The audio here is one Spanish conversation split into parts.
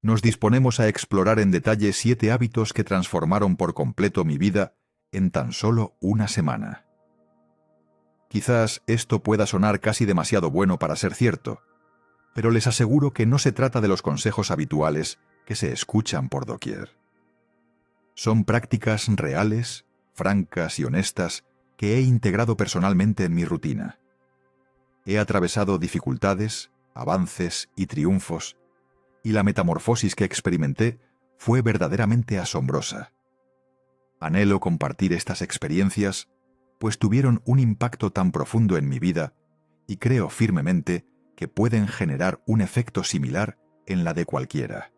nos disponemos a explorar en detalle 7 hábitos que transformaron por completo mi vida en tan solo una semana. Quizás esto pueda sonar casi demasiado bueno para ser cierto, pero les aseguro que no se trata de los consejos habituales que se escuchan por doquier. Son prácticas reales, francas y honestas que he integrado personalmente en mi rutina. He atravesado dificultades, avances y triunfos, y la metamorfosis que experimenté fue verdaderamente asombrosa. Anhelo compartir estas experiencias, pues tuvieron un impacto tan profundo en mi vida y creo firmemente que pueden generar un efecto similar en la de cualquiera.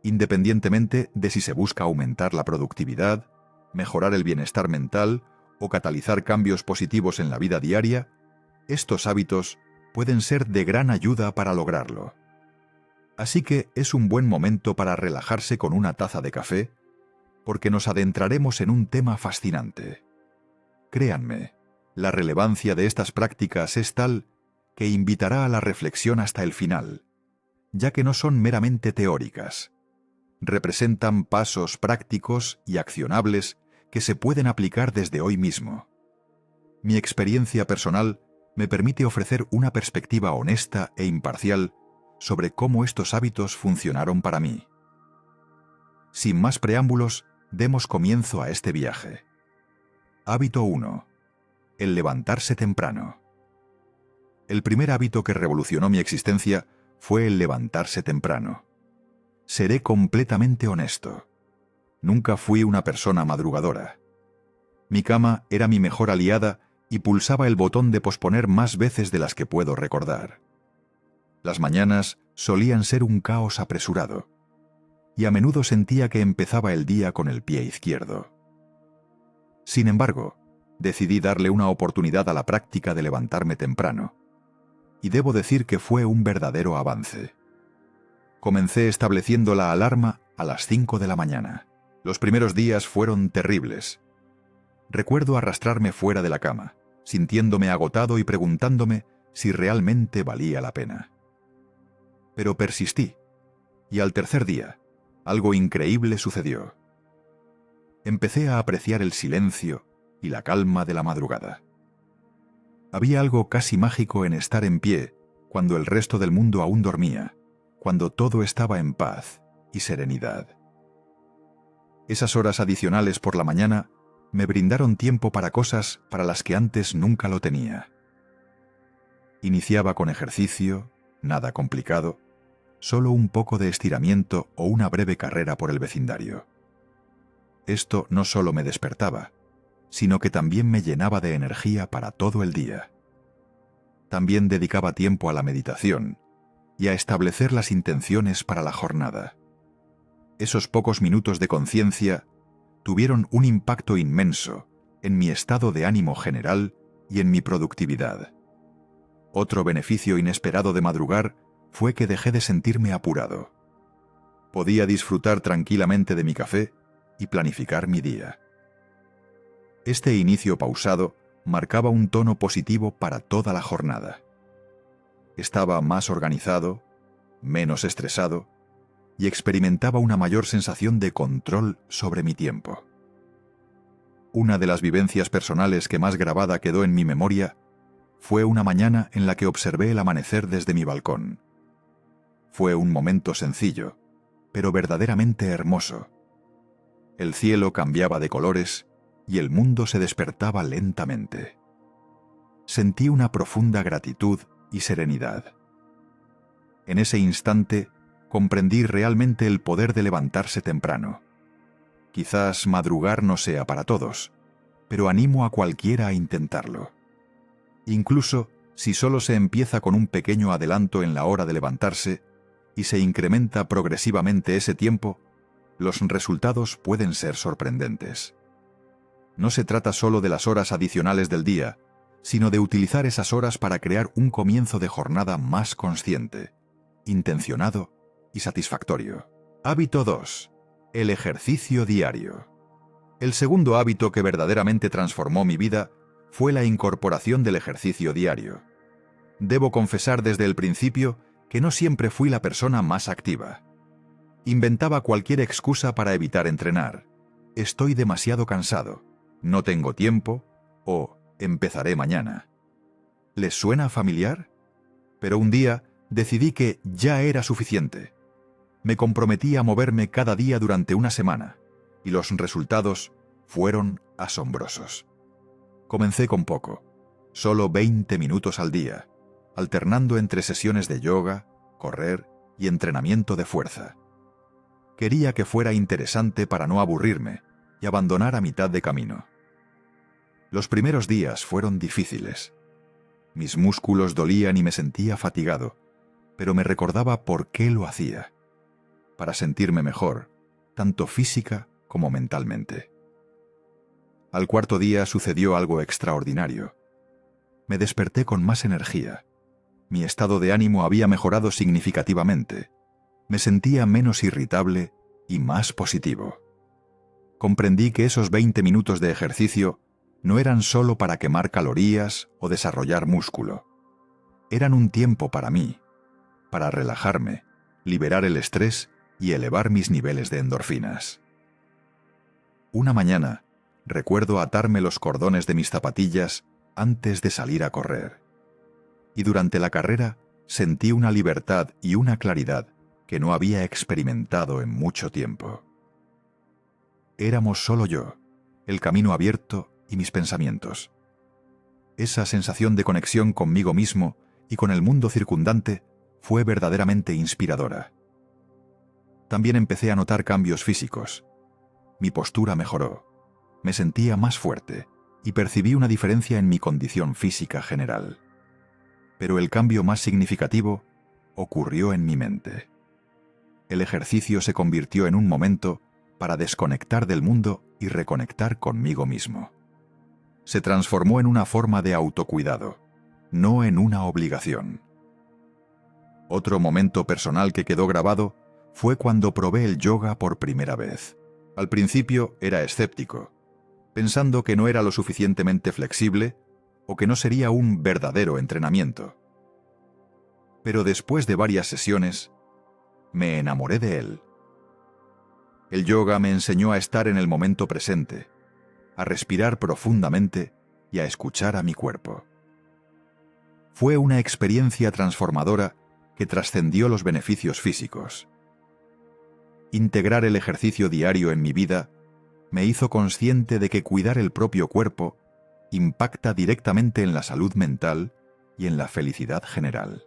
Independientemente de si se busca aumentar la productividad, mejorar el bienestar mental o catalizar cambios positivos en la vida diaria, estos hábitos pueden ser de gran ayuda para lograrlo. Así que es un buen momento para relajarse con una taza de café, porque nos adentraremos en un tema fascinante. Créanme, la relevancia de estas prácticas es tal que invitará a la reflexión hasta el final, ya que no son meramente teóricas. Representan pasos prácticos y accionables que se pueden aplicar desde hoy mismo. Mi experiencia personal me permite ofrecer una perspectiva honesta e imparcial sobre cómo estos hábitos funcionaron para mí. Sin más preámbulos, demos comienzo a este viaje. Hábito 1. El levantarse temprano. El primer hábito que revolucionó mi existencia fue el levantarse temprano. Seré completamente honesto. Nunca fui una persona madrugadora. Mi cama era mi mejor aliada y pulsaba el botón de posponer más veces de las que puedo recordar. Las mañanas solían ser un caos apresurado, y a menudo sentía que empezaba el día con el pie izquierdo. Sin embargo, decidí darle una oportunidad a la práctica de levantarme temprano, y debo decir que fue un verdadero avance. Comencé estableciendo la alarma a las 5 de la mañana. Los primeros días fueron terribles. Recuerdo arrastrarme fuera de la cama, sintiéndome agotado y preguntándome si realmente valía la pena. Pero persistí, y al tercer día, algo increíble sucedió. Empecé a apreciar el silencio y la calma de la madrugada. Había algo casi mágico en estar en pie cuando el resto del mundo aún dormía, cuando todo estaba en paz y serenidad. Esas horas adicionales por la mañana me brindaron tiempo para cosas para las que antes nunca lo tenía. Iniciaba con ejercicio, nada complicado, solo un poco de estiramiento o una breve carrera por el vecindario. Esto no solo me despertaba, sino que también me llenaba de energía para todo el día. También dedicaba tiempo a la meditación y a establecer las intenciones para la jornada. Esos pocos minutos de conciencia tuvieron un impacto inmenso en mi estado de ánimo general y en mi productividad. Otro beneficio inesperado de madrugar fue que dejé de sentirme apurado. Podía disfrutar tranquilamente de mi café y planificar mi día. Este inicio pausado marcaba un tono positivo para toda la jornada. Estaba más organizado, menos estresado, y experimentaba una mayor sensación de control sobre mi tiempo. Una de las vivencias personales que más grabada quedó en mi memoria fue una mañana en la que observé el amanecer desde mi balcón. Fue un momento sencillo, pero verdaderamente hermoso. El cielo cambiaba de colores y el mundo se despertaba lentamente. Sentí una profunda gratitud y serenidad. En ese instante comprendí realmente el poder de levantarse temprano. Quizás madrugar no sea para todos, pero animo a cualquiera a intentarlo. Incluso si solo se empieza con un pequeño adelanto en la hora de levantarse y se incrementa progresivamente ese tiempo, los resultados pueden ser sorprendentes. No se trata solo de las horas adicionales del día, sino de utilizar esas horas para crear un comienzo de jornada más consciente, intencionado y satisfactorio. Hábito 2. El ejercicio diario. El segundo hábito que verdaderamente transformó mi vida fue la incorporación del ejercicio diario. Debo confesar desde el principio que no siempre fui la persona más activa. Inventaba cualquier excusa para evitar entrenar. Estoy demasiado cansado, no tengo tiempo o empezaré mañana. ¿Les suena familiar? Pero un día decidí que ya era suficiente. Me comprometí a moverme cada día durante una semana y los resultados fueron asombrosos. Comencé con poco, solo 20 minutos al día, alternando entre sesiones de yoga, correr y entrenamiento de fuerza. Quería que fuera interesante para no aburrirme y abandonar a mitad de camino. Los primeros días fueron difíciles. Mis músculos dolían y me sentía fatigado, pero me recordaba por qué lo hacía, para sentirme mejor, tanto física como mentalmente. Al cuarto día sucedió algo extraordinario. Me desperté con más energía. Mi estado de ánimo había mejorado significativamente. Me sentía menos irritable y más positivo. Comprendí que esos 20 minutos de ejercicio no eran solo para quemar calorías o desarrollar músculo. Eran un tiempo para mí, para relajarme, liberar el estrés y elevar mis niveles de endorfinas. Una mañana, recuerdo atarme los cordones de mis zapatillas antes de salir a correr. Y durante la carrera sentí una libertad y una claridad que no había experimentado en mucho tiempo. Éramos solo yo, el camino abierto y mis pensamientos. Esa sensación de conexión conmigo mismo y con el mundo circundante fue verdaderamente inspiradora. También empecé a notar cambios físicos. Mi postura mejoró, me sentía más fuerte y percibí una diferencia en mi condición física general. Pero el cambio más significativo ocurrió en mi mente. El ejercicio se convirtió en un momento para desconectar del mundo y reconectar conmigo mismo. Se transformó en una forma de autocuidado, no en una obligación. Otro momento personal que quedó grabado fue cuando probé el yoga por primera vez. Al principio era escéptico, pensando que no era lo suficientemente flexible o que no sería un verdadero entrenamiento. Pero después de varias sesiones, me enamoré de él. El yoga me enseñó a estar en el momento presente, a respirar profundamente y a escuchar a mi cuerpo. Fue una experiencia transformadora que trascendió los beneficios físicos. Integrar el ejercicio diario en mi vida me hizo consciente de que cuidar el propio cuerpo impacta directamente en la salud mental y en la felicidad general.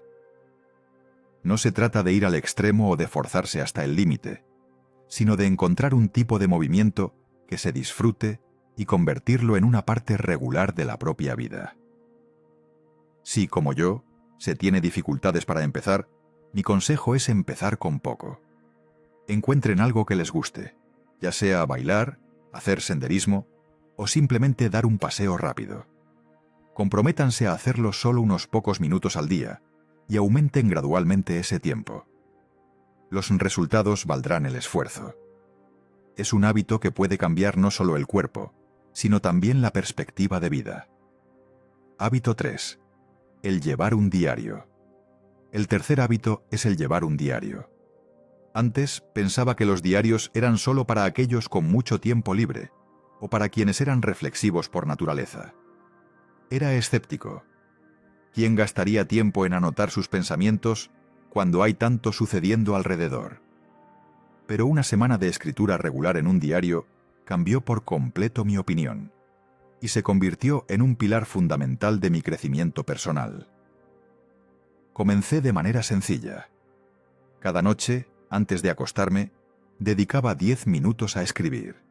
No se trata de ir al extremo o de forzarse hasta el límite, sino de encontrar un tipo de movimiento que se disfrute y convertirlo en una parte regular de la propia vida. Si, como yo, se tiene dificultades para empezar, mi consejo es empezar con poco. Encuentren algo que les guste, ya sea bailar, hacer senderismo o simplemente dar un paseo rápido. Comprométanse a hacerlo solo unos pocos minutos al día y aumenten gradualmente ese tiempo. Los resultados valdrán el esfuerzo. Es un hábito que puede cambiar no solo el cuerpo, sino también la perspectiva de vida. Hábito 3. El llevar un diario. El tercer hábito es el llevar un diario. Antes pensaba que los diarios eran solo para aquellos con mucho tiempo libre o para quienes eran reflexivos por naturaleza. Era escéptico. ¿Quién gastaría tiempo en anotar sus pensamientos cuando hay tanto sucediendo alrededor? Pero una semana de escritura regular en un diario cambió por completo mi opinión y se convirtió en un pilar fundamental de mi crecimiento personal. Comencé de manera sencilla. Cada noche, antes de acostarme, dedicaba 10 minutos a escribir.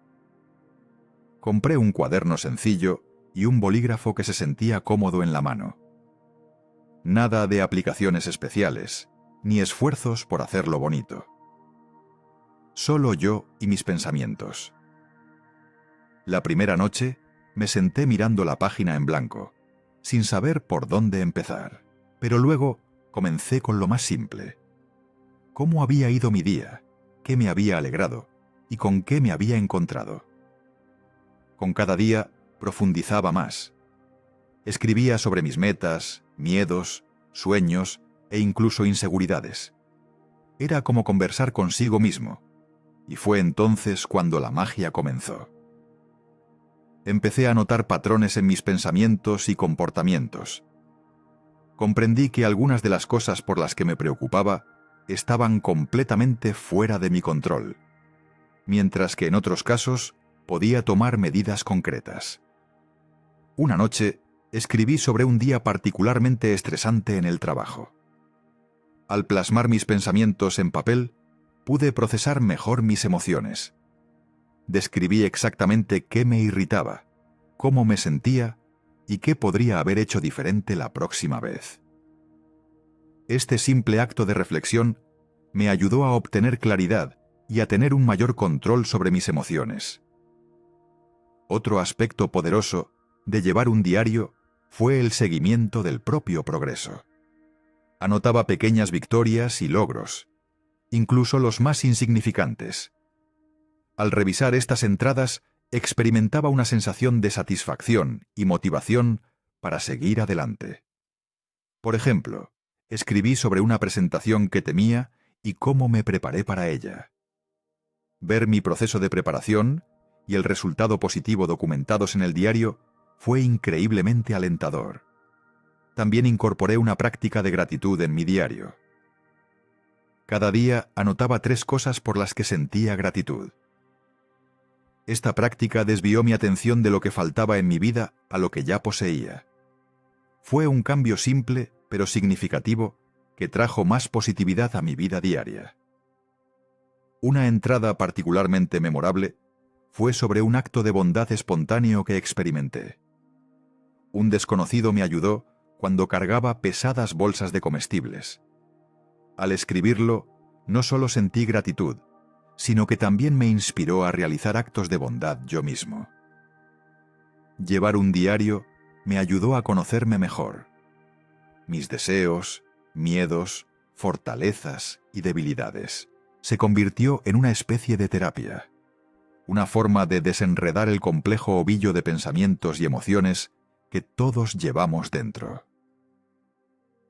Compré un cuaderno sencillo y un bolígrafo que se sentía cómodo en la mano. Nada de aplicaciones especiales, ni esfuerzos por hacerlo bonito. Solo yo y mis pensamientos. La primera noche, me senté mirando la página en blanco, sin saber por dónde empezar. Pero luego comencé con lo más simple. ¿Cómo había ido mi día? ¿Qué me había alegrado? ¿Y con qué me había encontrado? Con cada día profundizaba más. Escribía sobre mis metas, miedos, sueños e incluso inseguridades. Era como conversar consigo mismo, y fue entonces cuando la magia comenzó. Empecé a notar patrones en mis pensamientos y comportamientos. Comprendí que algunas de las cosas por las que me preocupaba estaban completamente fuera de mi control, mientras que en otros casos podía tomar medidas concretas. Una noche, escribí sobre un día particularmente estresante en el trabajo. Al plasmar mis pensamientos en papel, pude procesar mejor mis emociones. Describí exactamente qué me irritaba, cómo me sentía y qué podría haber hecho diferente la próxima vez. Este simple acto de reflexión me ayudó a obtener claridad y a tener un mayor control sobre mis emociones. Otro aspecto poderoso de llevar un diario fue el seguimiento del propio progreso. Anotaba pequeñas victorias y logros, incluso los más insignificantes. Al revisar estas entradas, experimentaba una sensación de satisfacción y motivación para seguir adelante. Por ejemplo, escribí sobre una presentación que temía y cómo me preparé para ella. Ver mi proceso de preparación y el resultado positivo documentados en el diario fue increíblemente alentador. También incorporé una práctica de gratitud en mi diario. Cada día anotaba 3 cosas por las que sentía gratitud. Esta práctica desvió mi atención de lo que faltaba en mi vida a lo que ya poseía. Fue un cambio simple, pero significativo, que trajo más positividad a mi vida diaria. Una entrada particularmente memorable fue sobre un acto de bondad espontáneo que experimenté. Un desconocido me ayudó cuando cargaba pesadas bolsas de comestibles. Al escribirlo, no solo sentí gratitud, sino que también me inspiró a realizar actos de bondad yo mismo. Llevar un diario me ayudó a conocerme mejor. Mis deseos, miedos, fortalezas y debilidades se convirtió en una especie de terapia, una forma de desenredar el complejo ovillo de pensamientos y emociones que todos llevamos dentro.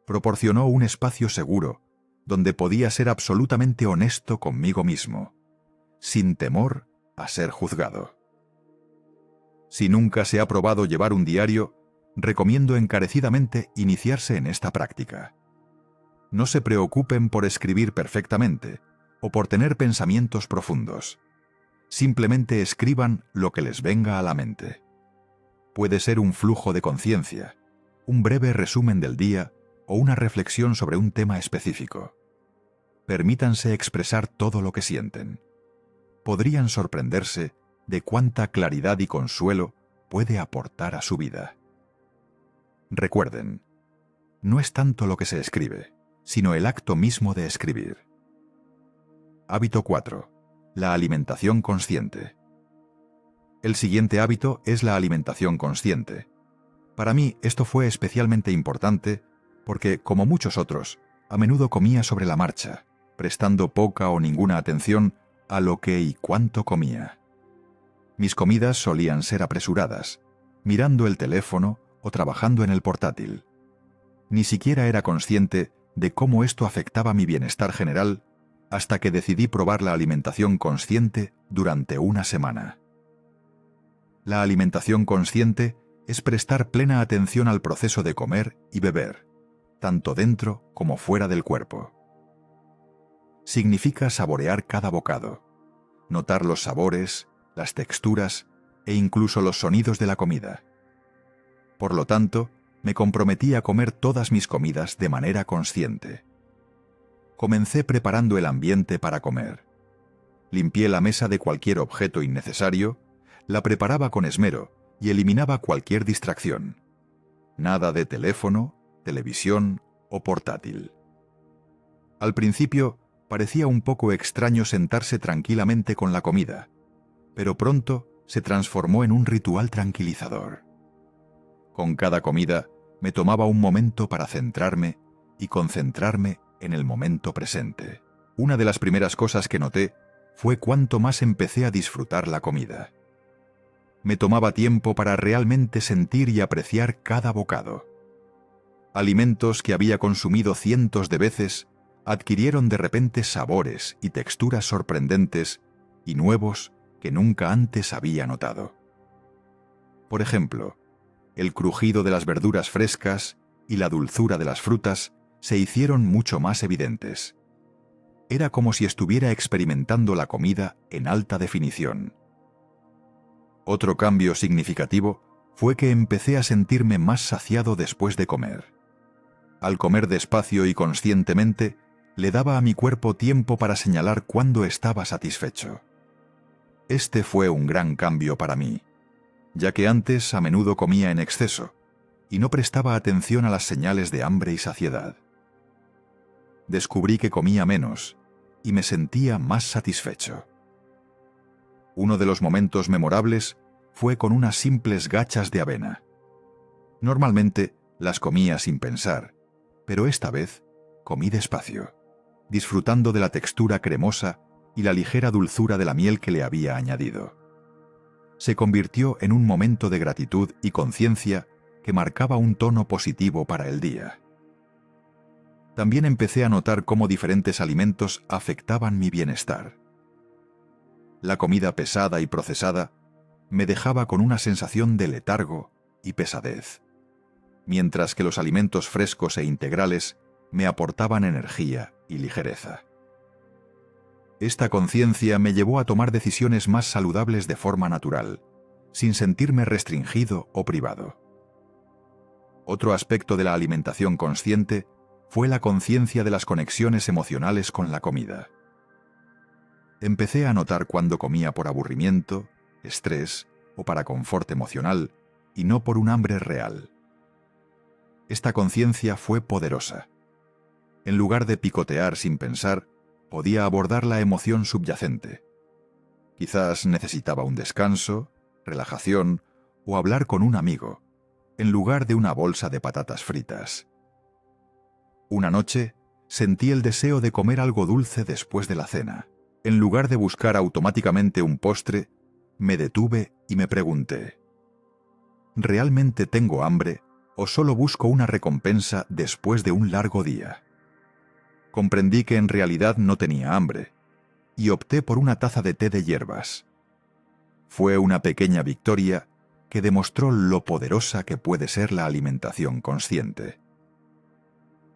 Proporcionó un espacio seguro donde podía ser absolutamente honesto conmigo mismo, sin temor a ser juzgado. Si nunca se ha probado llevar un diario, recomiendo encarecidamente iniciarse en esta práctica. No se preocupen por escribir perfectamente o por tener pensamientos profundos. Simplemente escriban lo que les venga a la mente. Puede ser un flujo de conciencia, un breve resumen del día o una reflexión sobre un tema específico. Permítanse expresar todo lo que sienten. Podrían sorprenderse de cuánta claridad y consuelo puede aportar a su vida. Recuerden, no es tanto lo que se escribe, sino el acto mismo de escribir. Hábito 4. La alimentación consciente. El siguiente hábito es la alimentación consciente. Para mí esto fue especialmente importante porque, como muchos otros, a menudo comía sobre la marcha, prestando poca o ninguna atención a lo que y cuánto comía. Mis comidas solían ser apresuradas, mirando el teléfono o trabajando en el portátil. Ni siquiera era consciente de cómo esto afectaba mi bienestar general hasta que decidí probar la alimentación consciente durante una semana. La alimentación consciente es prestar plena atención al proceso de comer y beber, tanto dentro como fuera del cuerpo. Significa saborear cada bocado, notar los sabores, las texturas e incluso los sonidos de la comida. Por lo tanto, me comprometí a comer todas mis comidas de manera consciente. Comencé preparando el ambiente para comer. Limpié la mesa de cualquier objeto innecesario, la preparaba con esmero y eliminaba cualquier distracción. Nada de teléfono, televisión o portátil. Al principio, parecía un poco extraño sentarse tranquilamente con la comida, pero pronto se transformó en un ritual tranquilizador. Con cada comida, me tomaba un momento para centrarme y concentrarme en el momento presente. Una de las primeras cosas que noté fue cuánto más empecé a disfrutar la comida. Me tomaba tiempo para realmente sentir y apreciar cada bocado. Alimentos que había consumido cientos de veces adquirieron de repente sabores y texturas sorprendentes y nuevos que nunca antes había notado. Por ejemplo, el crujido de las verduras frescas y la dulzura de las frutas se hicieron mucho más evidentes. Era como si estuviera experimentando la comida en alta definición. Otro cambio significativo fue que empecé a sentirme más saciado después de comer. Al comer despacio y conscientemente, le daba a mi cuerpo tiempo para señalar cuándo estaba satisfecho. Este fue un gran cambio para mí, ya que antes a menudo comía en exceso y no prestaba atención a las señales de hambre y saciedad. Descubrí que comía menos y me sentía más satisfecho. Uno de los momentos memorables fue con unas simples gachas de avena. Normalmente las comía sin pensar, pero esta vez comí despacio, disfrutando de la textura cremosa y la ligera dulzura de la miel que le había añadido. Se convirtió en un momento de gratitud y conciencia que marcaba un tono positivo para el día. También empecé a notar cómo diferentes alimentos afectaban mi bienestar. La comida pesada y procesada me dejaba con una sensación de letargo y pesadez, mientras que los alimentos frescos e integrales me aportaban energía y ligereza. Esta conciencia me llevó a tomar decisiones más saludables de forma natural, sin sentirme restringido o privado. Otro aspecto de la alimentación consciente fue la conciencia de las conexiones emocionales con la comida. Empecé a notar cuando comía por aburrimiento, estrés o para confort emocional y no por un hambre real. Esta conciencia fue poderosa. En lugar de picotear sin pensar, podía abordar la emoción subyacente. Quizás necesitaba un descanso, relajación o hablar con un amigo, en lugar de una bolsa de patatas fritas. Una noche, sentí el deseo de comer algo dulce después de la cena. En lugar de buscar automáticamente un postre, me detuve y me pregunté: ¿realmente tengo hambre o solo busco una recompensa después de un largo día? Comprendí que en realidad no tenía hambre y opté por una taza de té de hierbas. Fue una pequeña victoria que demostró lo poderosa que puede ser la alimentación consciente.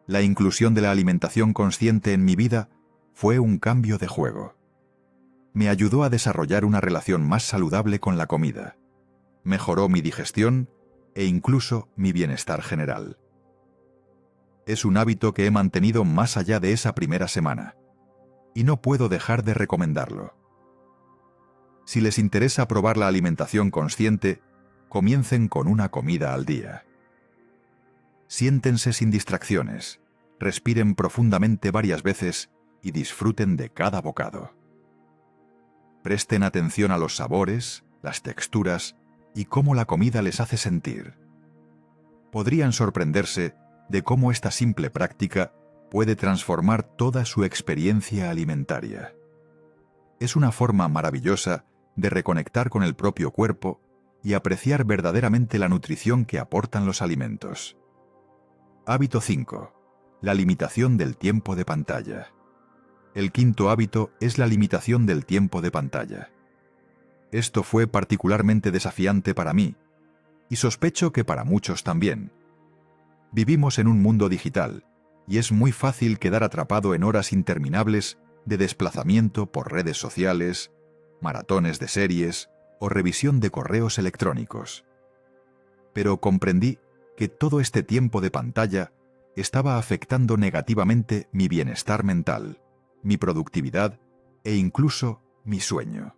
La inclusión de la alimentación consciente en mi vida fue un cambio de juego. Me ayudó a desarrollar una relación más saludable con la comida, mejoró mi digestión e incluso mi bienestar general. Es un hábito que he mantenido más allá de esa primera semana, y no puedo dejar de recomendarlo. Si les interesa probar la alimentación consciente, comiencen con una comida al día. Siéntense sin distracciones, respiren profundamente varias veces y disfruten de cada bocado. Presten atención a los sabores, las texturas y cómo la comida les hace sentir. Podrían sorprenderse de cómo esta simple práctica puede transformar toda su experiencia alimentaria. Es una forma maravillosa de reconectar con el propio cuerpo y apreciar verdaderamente la nutrición que aportan los alimentos. Hábito 5. La limitación del tiempo de pantalla. El quinto hábito es la limitación del tiempo de pantalla. Esto fue particularmente desafiante para mí, y sospecho que para muchos también. Vivimos en un mundo digital, y es muy fácil quedar atrapado en horas interminables de desplazamiento por redes sociales, maratones de series o revisión de correos electrónicos. Pero comprendí que todo este tiempo de pantalla estaba afectando negativamente mi bienestar mental, mi productividad e incluso mi sueño.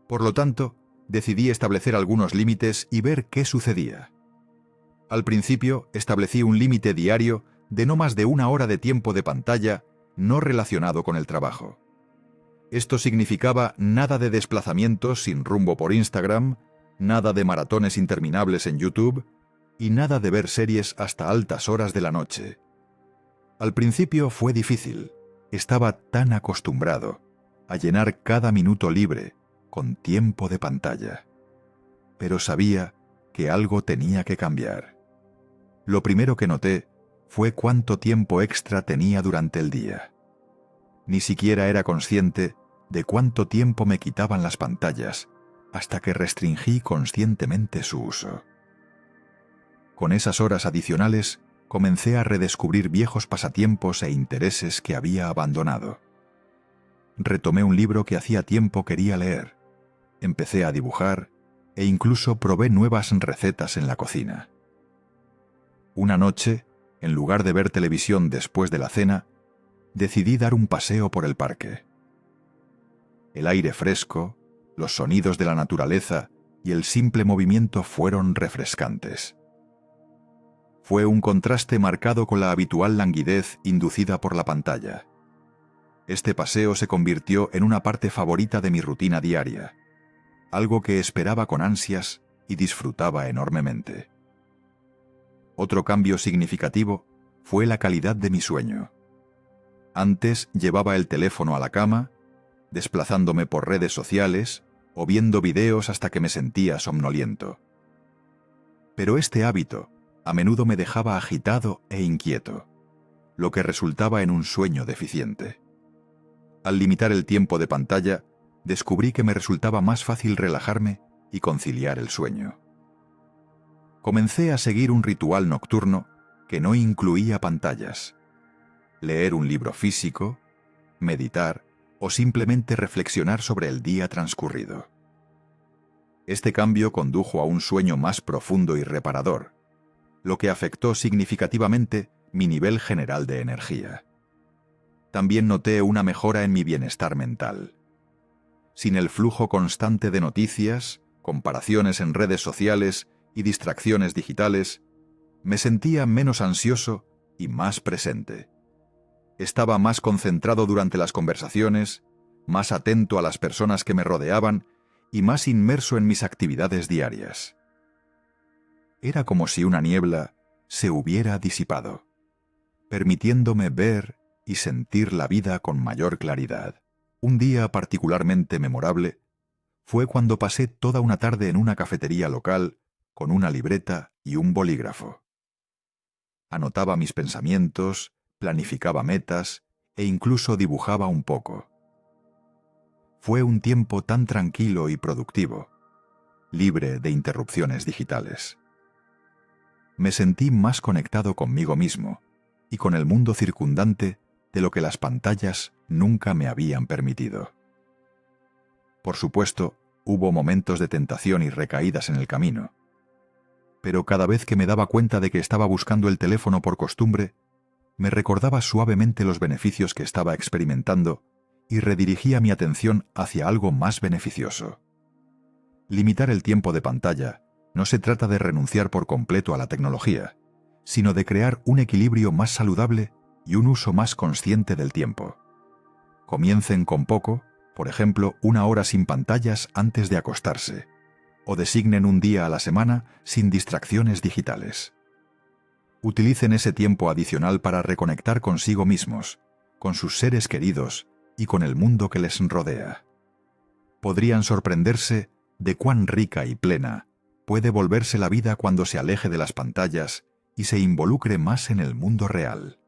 Por lo tanto, decidí establecer algunos límites y ver qué sucedía. Al principio, establecí un límite diario de no más de 1 hora de tiempo de pantalla no relacionado con el trabajo. Esto significaba nada de desplazamientos sin rumbo por Instagram, nada de maratones interminables en YouTube y nada de ver series hasta altas horas de la noche. Al principio fue difícil. Estaba tan acostumbrado a llenar cada minuto libre con tiempo de pantalla. Pero sabía que algo tenía que cambiar. Lo primero que noté fue cuánto tiempo extra tenía durante el día. Ni siquiera era consciente de cuánto tiempo me quitaban las pantallas hasta que restringí conscientemente su uso. Con esas horas adicionales, comencé a redescubrir viejos pasatiempos e intereses que había abandonado. Retomé un libro que hacía tiempo quería leer, empecé a dibujar e incluso probé nuevas recetas en la cocina. Una noche, en lugar de ver televisión después de la cena, decidí dar un paseo por el parque. El aire fresco, los sonidos de la naturaleza y el simple movimiento fueron refrescantes. Fue un contraste marcado con la habitual languidez inducida por la pantalla. Este paseo se convirtió en una parte favorita de mi rutina diaria, algo que esperaba con ansias y disfrutaba enormemente. Otro cambio significativo fue la calidad de mi sueño. Antes llevaba el teléfono a la cama, desplazándome por redes sociales o viendo videos hasta que me sentía somnoliento. Pero este hábito a menudo me dejaba agitado e inquieto, lo que resultaba en un sueño deficiente. Al limitar el tiempo de pantalla, descubrí que me resultaba más fácil relajarme y conciliar el sueño. Comencé a seguir un ritual nocturno que no incluía pantallas. Leer un libro físico, meditar o simplemente reflexionar sobre el día transcurrido. Este cambio condujo a un sueño más profundo y reparador, lo que afectó significativamente mi nivel general de energía. También noté una mejora en mi bienestar mental. Sin el flujo constante de noticias, comparaciones en redes sociales y distracciones digitales, me sentía menos ansioso y más presente. Estaba más concentrado durante las conversaciones, más atento a las personas que me rodeaban y más inmerso en mis actividades diarias. Era como si una niebla se hubiera disipado, permitiéndome ver y sentir la vida con mayor claridad. Un día particularmente memorable fue cuando pasé toda una tarde en una cafetería local con una libreta y un bolígrafo. Anotaba mis pensamientos, planificaba metas e incluso dibujaba un poco. Fue un tiempo tan tranquilo y productivo, libre de interrupciones digitales. Me sentí más conectado conmigo mismo y con el mundo circundante de lo que las pantallas nunca me habían permitido. Por supuesto, hubo momentos de tentación y recaídas en el camino, pero cada vez que me daba cuenta de que estaba buscando el teléfono por costumbre, me recordaba suavemente los beneficios que estaba experimentando y redirigía mi atención hacia algo más beneficioso. Limitar el tiempo de pantalla no se trata de renunciar por completo a la tecnología, sino de crear un equilibrio más saludable y un uso más consciente del tiempo. Comiencen con poco, por ejemplo, 1 hora sin pantallas antes de acostarse, o designen un día a la semana sin distracciones digitales. Utilicen ese tiempo adicional para reconectar consigo mismos, con sus seres queridos y con el mundo que les rodea. Podrían sorprenderse de cuán rica y plena puede volverse la vida cuando se aleje de las pantallas y se involucre más en el mundo real.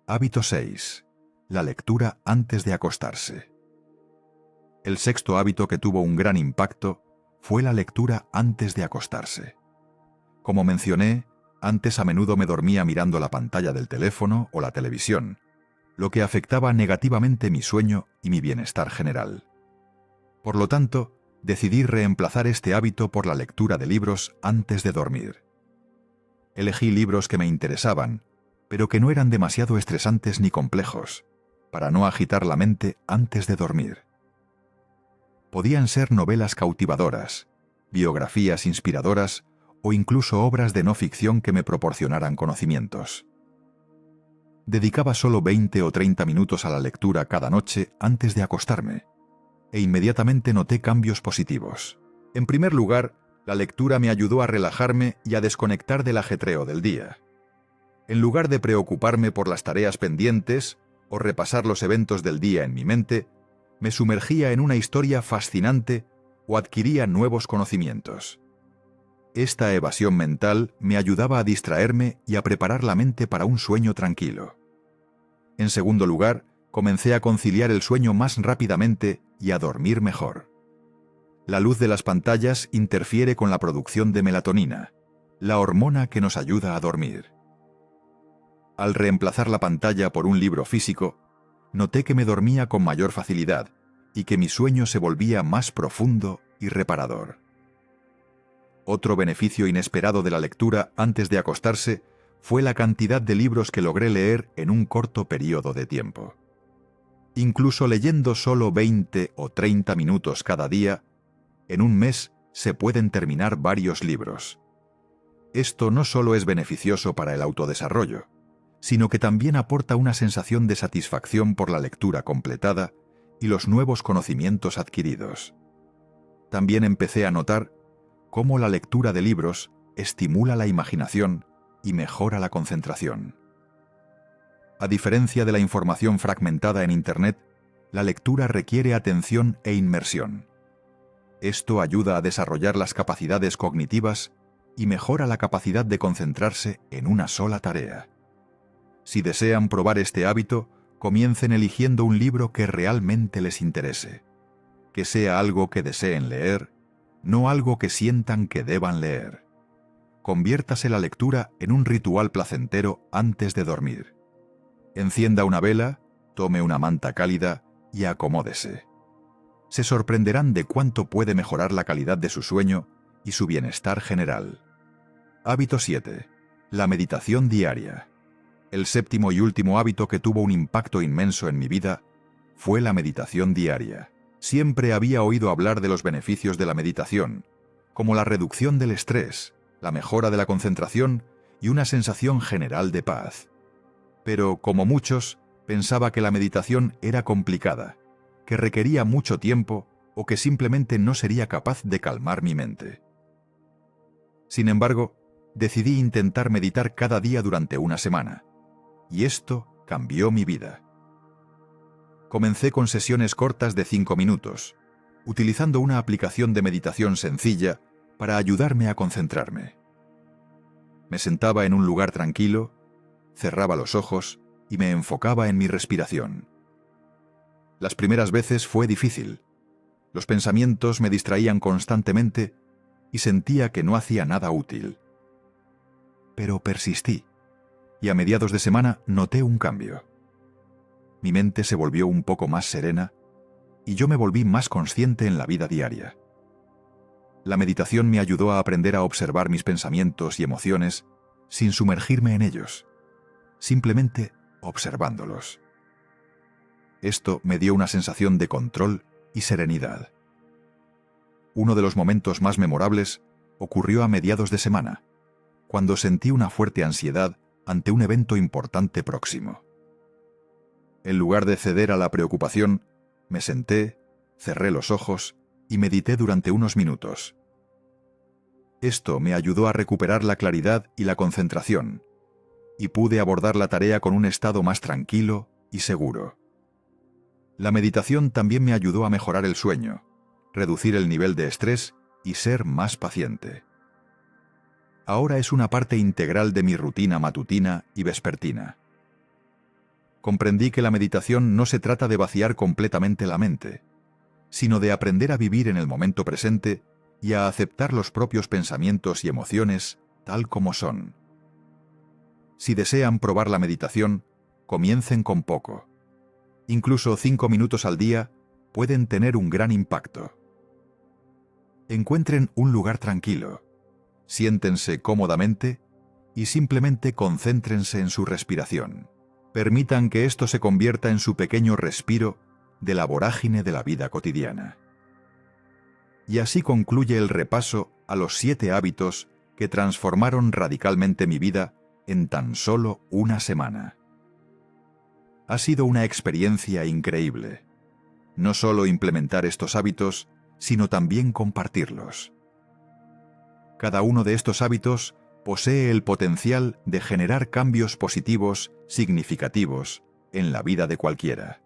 Hábito 6. La lectura antes de acostarse. El sexto hábito que tuvo un gran impacto fue la lectura antes de acostarse. Como mencioné, antes a menudo me dormía mirando la pantalla del teléfono o la televisión, lo que afectaba negativamente mi sueño y mi bienestar general. Por lo tanto, decidí reemplazar este hábito por la lectura de libros antes de dormir. Elegí libros que me interesaban, pero que no eran demasiado estresantes ni complejos, para no agitar la mente antes de dormir. Podían ser novelas cautivadoras, biografías inspiradoras o incluso obras de no ficción que me proporcionaran conocimientos. Dedicaba solo 20 o 30 minutos a la lectura cada noche antes de acostarme, e inmediatamente noté cambios positivos. En primer lugar, la lectura me ayudó a relajarme y a desconectar del ajetreo del día. En lugar de preocuparme por las tareas pendientes o repasar los eventos del día en mi mente, me sumergía en una historia fascinante o adquiría nuevos conocimientos. Esta evasión mental me ayudaba a distraerme y a preparar la mente para un sueño tranquilo. En segundo lugar, comencé a conciliar el sueño más rápidamente y a dormir mejor. La luz de las pantallas interfiere con la producción de melatonina, la hormona que nos ayuda a dormir. Al reemplazar la pantalla por un libro físico, noté que me dormía con mayor facilidad y que mi sueño se volvía más profundo y reparador. Otro beneficio inesperado de la lectura antes de acostarse fue la cantidad de libros que logré leer en un corto periodo de tiempo. Incluso leyendo solo 20 o 30 minutos cada día, en un mes se pueden terminar varios libros. Esto no solo es beneficioso para el autodesarrollo, sino que también aporta una sensación de satisfacción por la lectura completada y los nuevos conocimientos adquiridos. También empecé a notar cómo la lectura de libros estimula la imaginación y mejora la concentración. A diferencia de la información fragmentada en Internet, la lectura requiere atención e inmersión. Esto ayuda a desarrollar las capacidades cognitivas y mejora la capacidad de concentrarse en una sola tarea. Si desean probar este hábito, comiencen eligiendo un libro que realmente les interese, que sea algo que deseen leer, no algo que sientan que deban leer. Conviértase la lectura en un ritual placentero antes de dormir. Encienda una vela, tome una manta cálida y acomódese. Se sorprenderán de cuánto puede mejorar la calidad de su sueño y su bienestar general. Hábito 7. La meditación diaria. El séptimo y último hábito que tuvo un impacto inmenso en mi vida fue la meditación diaria. Siempre había oído hablar de los beneficios de la meditación, como la reducción del estrés, la mejora de la concentración y una sensación general de paz. Pero, como muchos, pensaba que la meditación era complicada, que requería mucho tiempo o que simplemente no sería capaz de calmar mi mente. Sin embargo, decidí intentar meditar cada día durante una semana, y esto cambió mi vida. Comencé con sesiones cortas de 5 minutos, utilizando una aplicación de meditación sencilla para ayudarme a concentrarme. Me sentaba en un lugar tranquilo, cerraba los ojos y me enfocaba en mi respiración. Las primeras veces fue difícil. Los pensamientos me distraían constantemente y sentía que no hacía nada útil. Pero persistí, y a mediados de semana noté un cambio. Mi mente se volvió un poco más serena y yo me volví más consciente en la vida diaria. La meditación me ayudó a aprender a observar mis pensamientos y emociones sin sumergirme en ellos, simplemente observándolos. Esto me dio una sensación de control y serenidad. Uno de los momentos más memorables ocurrió a mediados de semana, cuando sentí una fuerte ansiedad ante un evento importante próximo. En lugar de ceder a la preocupación, me senté, cerré los ojos y medité durante unos minutos. Esto me ayudó a recuperar la claridad y la concentración, y pude abordar la tarea con un estado más tranquilo y seguro. La meditación también me ayudó a mejorar el sueño, reducir el nivel de estrés y ser más paciente. Ahora es una parte integral de mi rutina matutina y vespertina. Comprendí que la meditación no se trata de vaciar completamente la mente, sino de aprender a vivir en el momento presente y a aceptar los propios pensamientos y emociones tal como son. Si desean probar la meditación, comiencen con poco. Incluso 5 minutos al día pueden tener un gran impacto. Encuentren un lugar tranquilo, siéntense cómodamente y simplemente concéntrense en su respiración. Permitan que esto se convierta en su pequeño respiro de la vorágine de la vida cotidiana. Y así concluye el repaso a los 7 hábitos que transformaron radicalmente mi vida en tan solo una semana. Ha sido una experiencia increíble. No solo implementar estos hábitos, sino también compartirlos. Cada uno de estos hábitos posee el potencial de generar cambios positivos significativos en la vida de cualquiera.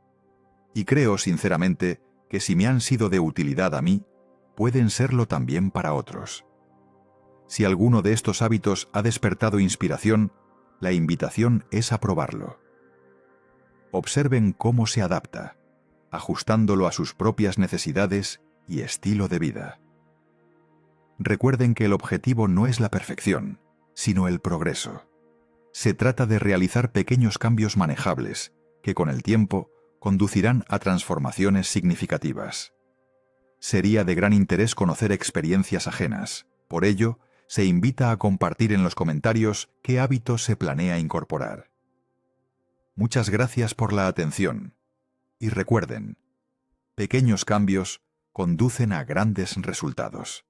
Y creo sinceramente que si me han sido de utilidad a mí, pueden serlo también para otros. Si alguno de estos hábitos ha despertado inspiración, la invitación es a probarlo. Observen cómo se adapta, ajustándolo a sus propias necesidades y estilo de vida. Recuerden que el objetivo no es la perfección, sino el progreso. Se trata de realizar pequeños cambios manejables, que con el tiempo conducirán a transformaciones significativas. Sería de gran interés conocer experiencias ajenas. Por ello, se invita a compartir en los comentarios qué hábitos se planea incorporar. Muchas gracias por la atención. Y recuerden, pequeños cambios conducen a grandes resultados.